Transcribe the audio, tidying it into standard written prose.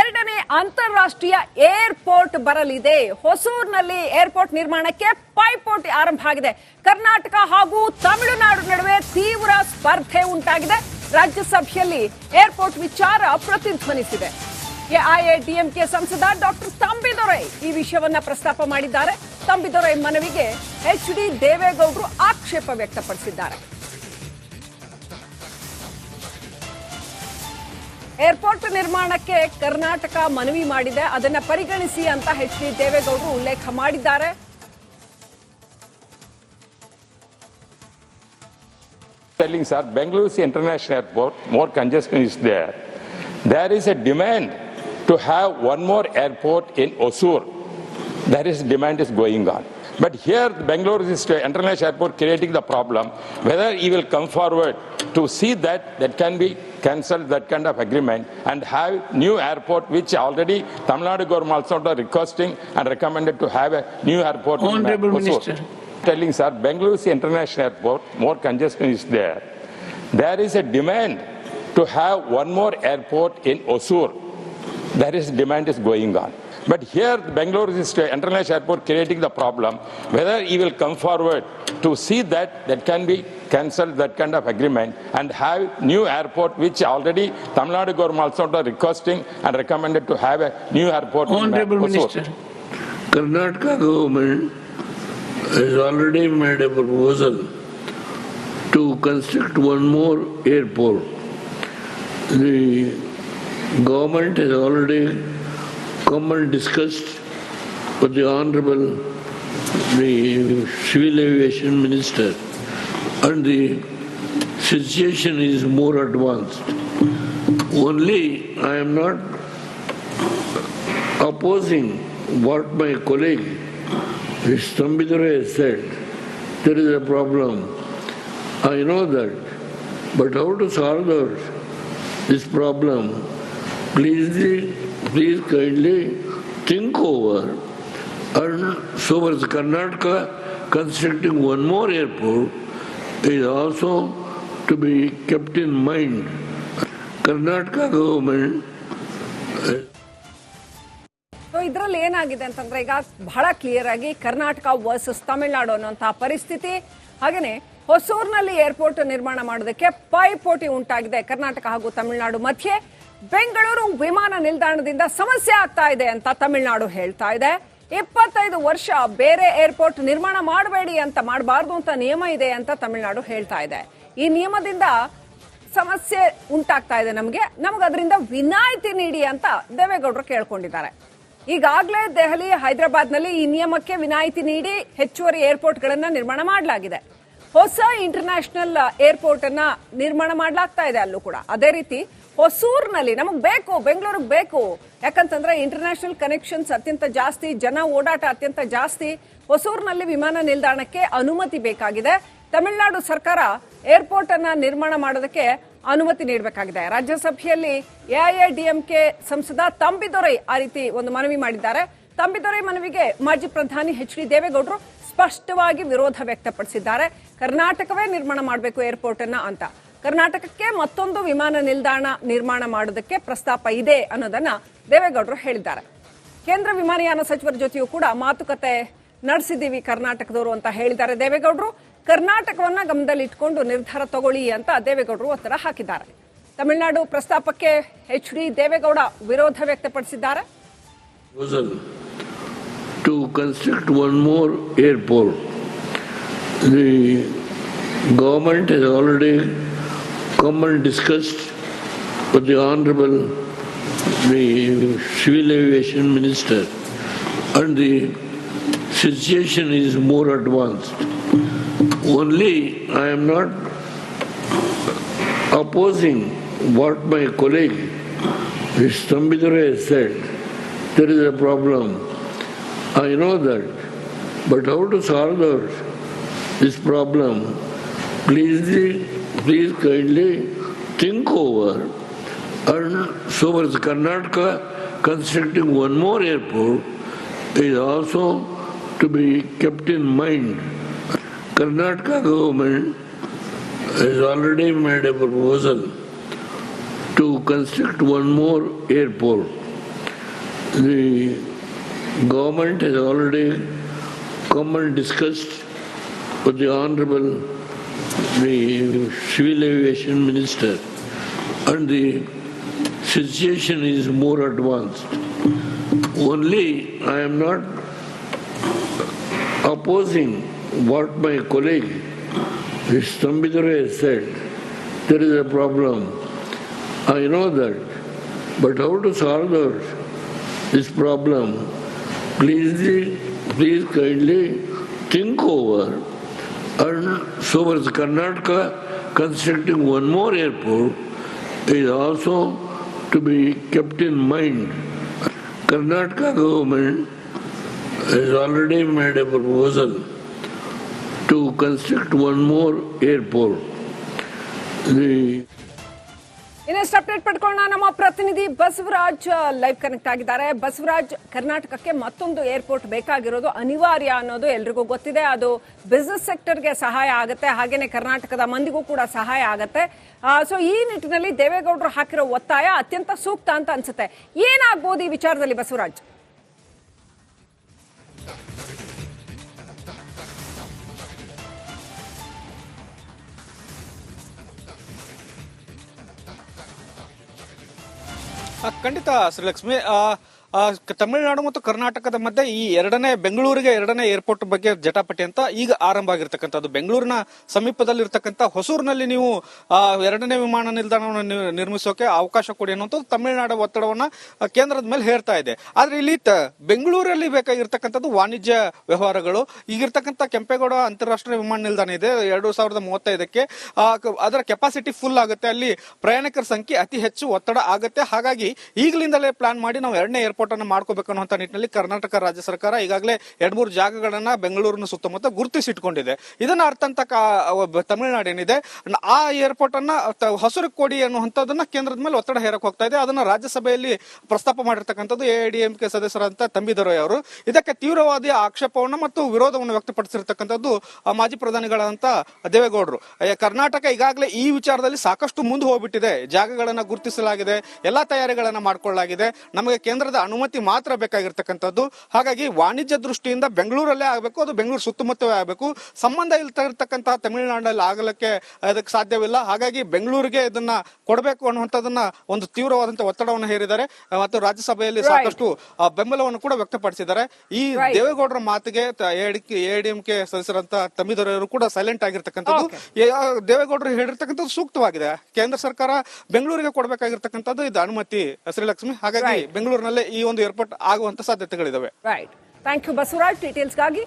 ಎರಡನೇ ಅಂತಾರಾಷ್ಟ್ರೀಯ ಏರ್ಪೋರ್ಟ್ ಬರಲಿದೆ. ಹೊಸೂರಿನಲ್ಲಿ ಏರ್ಪೋರ್ಟ್ ನಿರ್ಮಾಣಕ್ಕೆ ಪೈಪೋಟಿ ಆರಂಭ ಆಗಿದೆ. ಕರ್ನಾಟಕ ಹಾಗೂ ತಮಿಳುನಾಡು ನಡುವೆ ತೀವ್ರ ಸ್ಪರ್ಧೆ ಉಂಟಾಗಿದೆ. ರಾಜ್ಯಸಭೆಯಲ್ಲಿ ಏರ್ಪೋರ್ಟ್ ವಿಚಾರ ಪ್ರತಿಧ್ವನಿಸಿದೆ. ಎಐಎಡಿಎಂಕೆ ಸಂಸದ ಡಾಕ್ಟರ್ ತಂಬಿದೊರೈ ಈ ವಿಷಯವನ್ನ ಪ್ರಸ್ತಾಪ ಮಾಡಿದ್ದಾರೆ. ತಂಬಿದೊರೈ ಮನವಿಗೆ ಎಚ್ಡಿ ದೇವೇಗೌಡರು ಆಕ್ಷೇಪ ವ್ಯಕ್ತಪಡಿಸಿದ್ದಾರೆ. ಏರ್ಪೋರ್ಟ್ ನಿರ್ಮಾಣಕ್ಕೆ ಕರ್ನಾಟಕ ಮನವಿ ಮಾಡಿದೆ, ಅದನ್ನ ಪರಿಗಣಿಸಿ ಅಂತ ಎಚ್ಡಿ ದೇವೇಗೌಡರು ಉಲ್ಲೇಖ ಮಾಡಿದ್ದಾರೆ. Telling sir, Bengaluru International Airport, more congestion is there. There is a demand to have one more airport in Hosur. There is demand is going on. But here, Bengaluru International Airport creating the problem. Whether he will come forward to see that can be cancelled, that kind of agreement, and have new airport, which already Tamil Nadu government also requesting and recommended to have a new airport. Honorable Minister. Telling sir, Bengaluru International Airport, more congestion is there. There is a demand to have one more airport in Hosur. There is demand is going on. But here, Bengaluru International Airport creating the problem. Whether he will come forward to see that can be cancelled, that kind of agreement, and have new airport, which already Tamil Nadu government also requesting and recommended to have a new airport. Honorable Minister. Karnataka government has already made a proposal to construct one more airport. The government has already come and discussed with the Honorable Civil Aviation Minister, and the situation is more advanced. Only I am not opposing what my colleague Tambidore said. There is a problem. I know that. But how to solve this problem? Please kindly think over. And so as Karnataka constructing one more airport is also to be kept in mind. Karnataka government. ಇದರಲ್ಲಿ ಏನಾಗಿದೆ ಅಂತಂದ್ರೆ ಈಗ ಬಹಳ clear ಆಗಿ Karnataka versus Tamil Nadu ಅನ್ನುವಂತಹ ಪರಿಸ್ಥಿತಿ. ಹಾಗೇನೆ ಹೊಸೂರಿನಲ್ಲಿ airport ನಿರ್ಮಾಣ ಮಾಡೋದಕ್ಕೆ ಪೈಪೋಟಿ ಉಂಟಾಗಿದೆ ಕರ್ನಾಟಕ ಹಾಗೂ ತಮಿಳುನಾಡು ಮಧ್ಯೆ. ಬೆಂಗಳೂರು ವಿಮಾನ ನಿಲ್ದಾಣದಿಂದ ಸಮಸ್ಯೆ ಆಗ್ತಾ ಇದೆ ಅಂತ ತಮಿಳುನಾಡು ಹೇಳ್ತಾ ಇದೆ. 25 ವರ್ಷ ಬೇರೆ ಏರ್ಪೋರ್ಟ್ ನಿರ್ಮಾಣ ಮಾಡಬೇಡಿ ಅಂತ, ಮಾಡಬಾರ್ದು ಅಂತ ನಿಯಮ ಇದೆ ಅಂತ ತಮಿಳುನಾಡು ಹೇಳ್ತಾ ಇದೆ. ಈ ನಿಯಮದಿಂದ ಸಮಸ್ಯೆ ಉಂಟಾಗ್ತಾ ಇದೆ, ನಮಗೆ ಅದರಿಂದ ವಿನಾಯಿತಿ ನೀಡಿ ಅಂತ ದೇವೇಗೌಡರು ಕೇಳ್ಕೊಂಡಿದ್ದಾರೆ. ಈಗಾಗಲೇ ದೆಹಲಿ, ಹೈದರಾಬಾದ್ನಲ್ಲಿ ಈ ನಿಯಮಕ್ಕೆ ವಿನಾಯಿತಿ ನೀಡಿ ಹೆಚ್ಚುವರಿ ಏರ್ಪೋರ್ಟ್ ಗಳನ್ನ ನಿರ್ಮಾಣ ಮಾಡಲಾಗಿದೆ. ಹೊಸ ಇಂಟರ್ನ್ಯಾಷನಲ್ ಏರ್ಪೋರ್ಟ್ ಅನ್ನ ನಿರ್ಮಾಣ ಮಾಡಲಾಗ್ತಾ ಇದೆ ಅಲ್ಲೂ ಕೂಡ. ಅದೇ ರೀತಿ ಹೊಸೂರಿನಲ್ಲಿ ನಮಗ್ ಬೇಕು, ಬೆಂಗಳೂರಿಗೆ ಬೇಕು, ಯಾಕಂತಂದ್ರೆ ಇಂಟರ್ನ್ಯಾಷನಲ್ ಕನೆಕ್ಷನ್ಸ್ ಅತ್ಯಂತ ಜಾಸ್ತಿ, ಜನ ಓಡಾಟ ಅತ್ಯಂತ ಜಾಸ್ತಿ. ಹೊಸೂರಿನಲ್ಲಿ ವಿಮಾನ ನಿಲ್ದಾಣಕ್ಕೆ ಅನುಮತಿ ಬೇಕಾಗಿದೆ. ತಮಿಳುನಾಡು ಸರ್ಕಾರ ಏರ್ಪೋರ್ಟ್ ಅನ್ನ ನಿರ್ಮಾಣ ಮಾಡೋದಕ್ಕೆ ಅನುಮತಿ ನೀಡಬೇಕಾಗಿದೆ. ರಾಜ್ಯಸಭೆಯಲ್ಲಿ ಎಐಎಡಿಎಂಕೆ ಸಂಸದ ತಂಬಿದೊರೈ ಆ ರೀತಿ ಒಂದು ಮನವಿ ಮಾಡಿದ್ದಾರೆ. ತಂಬಿದೊರೈ ಮನವಿಗೆ ಮಾಜಿ ಪ್ರಧಾನಿ ಎಚ್ಡಿ ದೇವೇಗೌಡರು ಸ್ಪಷ್ಟವಾಗಿ ವಿರೋಧ ವ್ಯಕ್ತಪಡಿಸಿದ್ದಾರೆ. ಕರ್ನಾಟಕವೇ ನಿರ್ಮಾಣ ಮಾಡಬೇಕು ಏರ್ಪೋರ್ಟ್ ಅನ್ನ ಅಂತ. ಕರ್ನಾಟಕಕ್ಕೆ ಮತ್ತೊಂದು ವಿಮಾನ ನಿಲ್ದಾಣ ನಿರ್ಮಾಣ ಮಾಡೋದಕ್ಕೆ ಪ್ರಸ್ತಾಪ ಇದೆ ಅನ್ನೋದನ್ನ ದೇವೇಗೌಡರು ಹೇಳಿದ್ದಾರೆ. ಕೇಂದ್ರ ವಿಮಾನಯಾನ ಸಚಿವರ ಜೊತೆಯೂ ಕೂಡ ಮಾತುಕತೆ ನಡೆಸಿದ್ದೀವಿ ಕರ್ನಾಟಕದವರು ಅಂತ ಹೇಳಿದ್ದಾರೆ ದೇವೇಗೌಡರು. ಕರ್ನಾಟಕವನ್ನ ಗಮನದಲ್ಲಿಟ್ಟುಕೊಂಡು ನಿರ್ಧಾರ ತಗೊಳ್ಳಿ ಅಂತ ದೇವೇಗೌಡರು ಒತ್ತಡ ಹಾಕಿದ್ದಾರೆ. ತಮಿಳುನಾಡು ಪ್ರಸ್ತಾಪಕ್ಕೆ ಎಚ್ಡಿ ದೇವೇಗೌಡ ವಿರೋಧ ವ್ಯಕ್ತಪಡಿಸಿದ್ದಾರೆ. To construct one more airport, the government has already come and discussed with the Honorable Civil Aviation Minister, and the situation is more advanced. Only I am not opposing what my colleague Tambidore said. There is a problem. I know that. But how to solve this problem? Please kindly think over. And so as Karnataka constructing one more airport is also to be kept in mind. Karnataka government has already made a proposal to construct one more airport. the government has already come and discussed with the Honorable the Civil Aviation Minister, and the situation is more advanced. Only I am not opposing what my colleague Stambidore has said. There is a problem. I know that. But how to solve this problem? Please kindly think over. And so as Karnataka constructing one more airport is also to be kept in mind. Karnataka government has already made a proposal to construct one more airport. ಇನ್ನಷ್ಟು update ಪಡ್ಕೊಳ್ಳೋಣ. ನಮ್ಮ ಪ್ರತಿನಿಧಿ Basavaraj live connect ಆಗಿದ್ದಾರೆ. ಬಸವರಾಜ್, ಕರ್ನಾಟಕಕ್ಕೆ ಮತ್ತೊಂದು airport ಬೇಕಾಗಿರೋದು ಅನಿವಾರ್ಯ ಅನ್ನೋದು ಎಲ್ರಿಗೂ ಗೊತ್ತಿದೆ. ಅದು ಬಿಸಿನೆಸ್ ಸೆಕ್ಟರ್ಗೆ ಸಹಾಯ ಆಗುತ್ತೆ, ಹಾಗೇನೆ ಕರ್ನಾಟಕದ ಮಂದಿಗೂ ಕೂಡ ಸಹಾಯ ಆಗುತ್ತೆ. ಸೊ ಈ ನಿಟ್ಟಿನಲ್ಲಿ ದೇವೇಗೌಡರು ಹಾಕಿರೋ ಒತ್ತಾಯ ಅತ್ಯಂತ ಸೂಕ್ತ ಅಂತ ಅನ್ಸುತ್ತೆ. ಏನಾಗಬಹುದು ಈ ವಿಚಾರದಲ್ಲಿ ಬಸವರಾಜ್? ಖಂಡಿತ ಶ್ರೀಲಕ್ಷ್ಮಿ, ತಮಿಳುನಾಡು ಮತ್ತು ಕರ್ನಾಟಕದ ಮಧ್ಯೆ ಈ ಬೆಂಗಳೂರಿಗೆ ಎರಡನೇ ಏರ್ಪೋರ್ಟ್ ಬಗ್ಗೆ ಜಟಾಪಟಿ ಅಂತ ಈಗ ಆರಂಭ ಆಗಿರ್ತಕ್ಕಂಥದ್ದು. ಬೆಂಗಳೂರಿನ ಸಮೀಪದಲ್ಲಿರ್ತಕ್ಕಂಥ ಹೊಸೂರಿನಲ್ಲಿ ನೀವು ಎರಡನೇ ವಿಮಾನ ನಿಲ್ದಾಣವನ್ನು ನಿರ್ಮಿಸೋಕೆ ಅವಕಾಶ ಕೊಡಿ ಅನ್ನುವಂಥದ್ದು ತಮಿಳುನಾಡು ಒತ್ತಡವನ್ನ ಕೇಂದ್ರದ ಮೇಲೆ ಹೇರ್ತಾ ಇದೆ. ಆದ್ರೆ ಇಲ್ಲಿ ಬೆಂಗಳೂರಲ್ಲಿ ಬೇಕಾಗಿರ್ತಕ್ಕಂಥದ್ದು ವಾಣಿಜ್ಯ ವ್ಯವಹಾರಗಳು. ಈಗಿರ್ತಕ್ಕಂಥ ಕೆಂಪೇಗೌಡ ಅಂತಾರಾಷ್ಟ್ರೀಯ ವಿಮಾನ ನಿಲ್ದಾಣ ಇದೆ 2035ಕ್ಕೆ. ಅದರ ಕೆಪಾಸಿಟಿ ಫುಲ್ ಆಗುತ್ತೆ, ಅಲ್ಲಿ ಪ್ರಯಾಣಿಕರ ಸಂಖ್ಯೆ ಅತಿ ಹೆಚ್ಚು ಒತ್ತಡ ಆಗುತ್ತೆ. ಹಾಗಾಗಿ ಈಗಲಿಂದಲೇ ಪ್ಲಾನ್ ಮಾಡಿ ನಾವು ಎರಡನೇ ಏರ್ಪೋರ್ಟ್ ಅನ್ನು ಮಾಡ್ಕೋಬೇಕು ಅನ್ನುವಂತ ನಿಟ್ಟಿನಲ್ಲಿ ಕರ್ನಾಟಕ ರಾಜ್ಯ ಸರ್ಕಾರ ಈಗಾಗಲೇ 2-3 ಜಾಗಗಳನ್ನ ಬೆಂಗಳೂರಿನ ಸುತ್ತಮುತ್ತ ಗುರುತಿಸಿಟ್ಕೊಂಡಿದೆ. ಇದನ್ನ ಅರ್ಥಂತ ತಮಿಳುನಾಡು ಏನಿದೆ ಆ ಏರ್ಪೋರ್ಟ್ ಅನ್ನ ಹೊಸೂರಿಗೆ ಕೊಡಿ ಅನ್ನುವಂಥದ್ದನ್ನ ಕೇಂದ್ರದ ಮೇಲೆ ಒತ್ತಡ ಹೇರಕ್ ಹೋಗ್ತಾ ಇದೆ. ಅದನ್ನ ರಾಜ್ಯಸಭೆಯಲ್ಲಿ ಪ್ರಸ್ತಾಪ ಮಾಡಿರ್ತಕ್ಕಂಥದ್ದು ಎಐಎಡಿಎಂಕೆ ಸದಸ್ಯರಂತ ತಂಬಿದೊರೈ ಅವರು. ಇದಕ್ಕೆ ತೀವ್ರವಾದ ಆಕ್ಷೇಪವನ್ನು ಮತ್ತು ವಿರೋಧವನ್ನು ವ್ಯಕ್ತಪಡಿಸಿರ್ತಕ್ಕಂಥದ್ದು ಮಾಜಿ ಪ್ರಧಾನಿಗಳಂತ ದೇವೇಗೌಡರು. ಕರ್ನಾಟಕ ಈಗಾಗಲೇ ಈ ವಿಚಾರದಲ್ಲಿ ಸಾಕಷ್ಟು ಮುಂದೆ ಹೋಗ್ಬಿಟ್ಟಿದೆ. ಜಾಗಗಳನ್ನ ಗುರುತಿಸಲಾಗಿದೆ, ಎಲ್ಲಾ ತಯಾರಿಗಳನ್ನ ಮಾಡ್ಕೊಳ್ಳಲಾಗಿದೆ. ನಮಗೆ ಕೇಂದ್ರದ ಅನುಮತಿ ಮಾತ್ರ ಬೇಕಾಗಿರ್ತಕ್ಕಂಥದ್ದು. ಹಾಗಾಗಿ ವಾಣಿಜ್ಯ ದೃಷ್ಟಿಯಿಂದ ಬೆಂಗಳೂರಲ್ಲೇ ಆಗಬೇಕು, ಅದು ಬೆಂಗಳೂರು ಸುತ್ತಮುತ್ತವೇ ಆಗಬೇಕು. ಸಂಬಂಧ ಇರ್ತಕ್ಕಂತಹ ತಮಿಳುನಾಡಲ್ಲಿ ಆಗಲಿಕ್ಕೆ ಅದಕ್ಕೆ ಸಾಧ್ಯವಿಲ್ಲ. ಹಾಗಾಗಿ ಬೆಂಗಳೂರಿಗೆ ಇದನ್ನ ಕೊಡಬೇಕು ಅನ್ನುವಂಥದ್ದನ್ನ ಒಂದು ತೀವ್ರವಾದಂತಹ ಒತ್ತಡವನ್ನು ಹೇರಿದ್ದಾರೆ ಮತ್ತು ರಾಜ್ಯಸಭೆಯಲ್ಲಿ ಸಾಕಷ್ಟು ಬೆಂಬಲವನ್ನು ಕೂಡ ವ್ಯಕ್ತಪಡಿಸಿದ್ದಾರೆ. ಈ ದೇವೇಗೌಡರ ಮಾತಿಗೆ ಎಐಎಡಿಎಂಕೆ ಸದಸ್ಯರಂತ ತಂಬಿದೊರೆಯವರು ಕೂಡ ಸೈಲೆಂಟ್ ಆಗಿರ್ತಕ್ಕಂಥದ್ದು. ದೇವೇಗೌಡರು ಹೇಳಿರ್ತಕ್ಕಂಥದ್ದು ಸೂಕ್ತವಾಗಿದೆ. ಕೇಂದ್ರ ಸರ್ಕಾರ ಬೆಂಗಳೂರಿಗೆ ಕೊಡಬೇಕಾಗಿರ್ತಕ್ಕಂಥದ್ದು ಇದು ಅನುಮತಿ ಶ್ರೀಲಕ್ಷ್ಮಿ. ಹಾಗಾಗಿ ಬೆಂಗಳೂರಿನಲ್ಲೇ ಈ ಒಂದು ಏರ್ಪೋರ್ಟ್ ಆಗುವಂತ ಸಾಧ್ಯತೆಗಳಿದಾವೆ. Right, thank you Basavaraj ಡೀಟೇಲ್ಸ್ಗಾಗಿ.